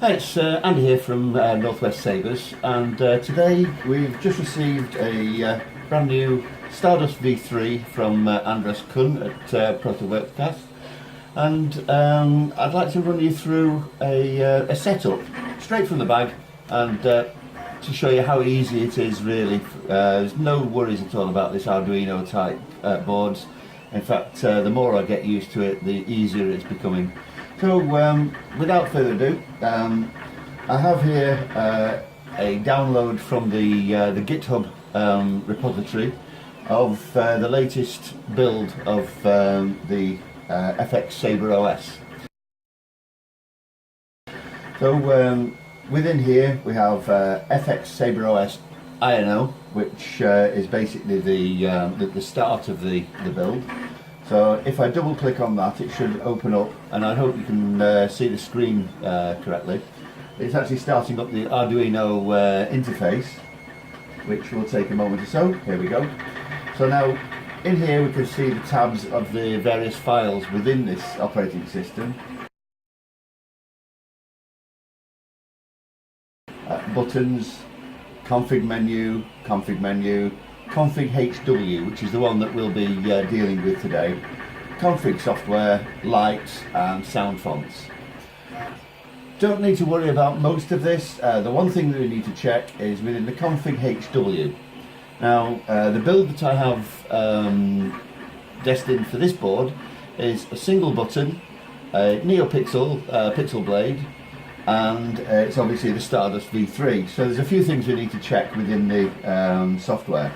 Hi, it's Andy here from Northwest Sabres, and today we've just received a brand new Stardust V3 from Andres Kuhn at ProtoWerkstatt, and I'd like to run you through a setup straight from the bag, and to show you how easy it is really. There's no worries at all about this Arduino type boards. In fact, the more I get used to it, the easier it's becoming. So without further ado, I have here a download from the GitHub repository of the latest build of the FX Sabre OS. So within here we have FX Sabre OS INO, which is basically the start of the build. So if I double click on that, it should open up, and I hope you can see the screen correctly. It's actually starting up the Arduino interface, which will take a moment or so. Here we go. So now in here we can see the tabs of the various files within this operating system. Buttons, config menu, config HW, which is the one that we'll be dealing with today, config software, lights and sound fonts. Don't need to worry about most of this. The one thing that we need to check is within the config HW. Now the build that I have destined for this board is a single button, a NeoPixel pixel blade, and it's obviously the Stardust V3. So there's a few things we need to check within the software.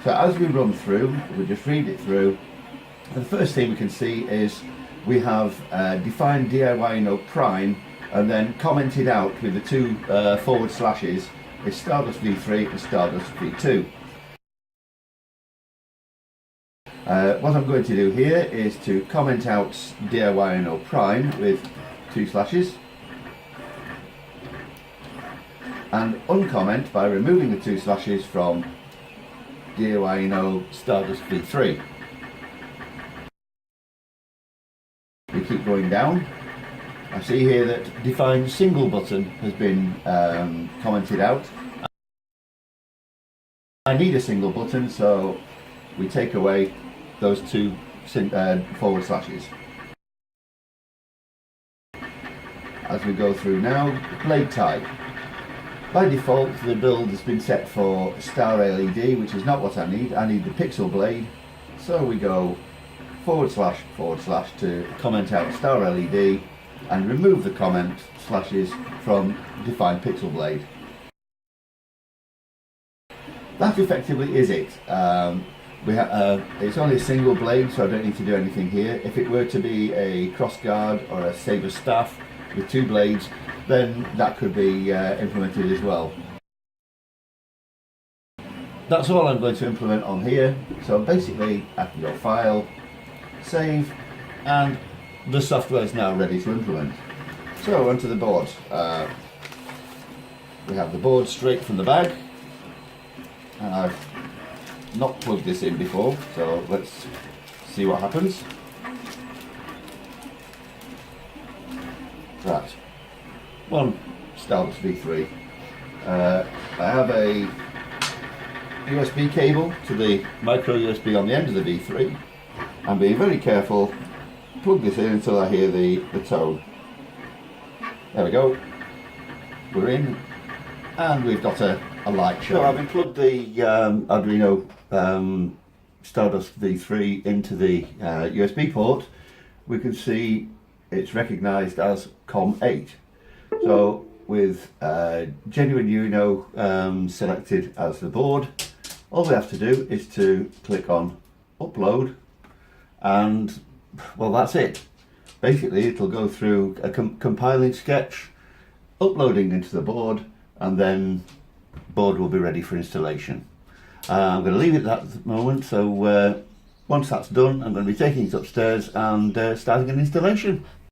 So as we run through, we just read it through. The first thing we can see is we have defined DIY prime, and then commented out with the two forward slashes is Stardust V3 and Stardust V2. What I'm going to do here is to comment out DIY prime with two slashes, and uncomment by removing the two slashes from DIY Stardust V3. We keep going down. I see here that define single button has been commented out. I need a single button, so we take away those two forward slashes. As we go through now, blade type. By default, the build has been set for star LED, which is not what I need. I need the pixel blade, so we go forward slash to comment out star LED and remove the comment slashes from define pixel blade. That effectively is it. It's only a single blade, so I don't need to do anything here. If it were to be a crossguard or a Sabre staff with two blades, then that could be implemented as well. That's all I'm going to implement on here. So basically I can go File, Save, and the software is now ready to implement. So onto the board. We have the board straight from the bag, and I've not plugged this in before, so let's see what happens. Right. One Stardust V3. I have a USB cable to the micro USB on the end of the V3. I'm being very careful. Plug this in until I hear the tone. There we go. We're in, and we've got a light show. So I've plugged the Arduino Stardust V3 into the USB port. We can see it's recognised as COM8. So with genuine Uno selected as the board, all we have to do is to click on upload, and well, that's it. Basically it'll go through a compiling sketch, uploading into the board, and then board will be ready for installation. I'm going to leave it at that moment, so once that's done I'm going to be taking it upstairs and starting an installation.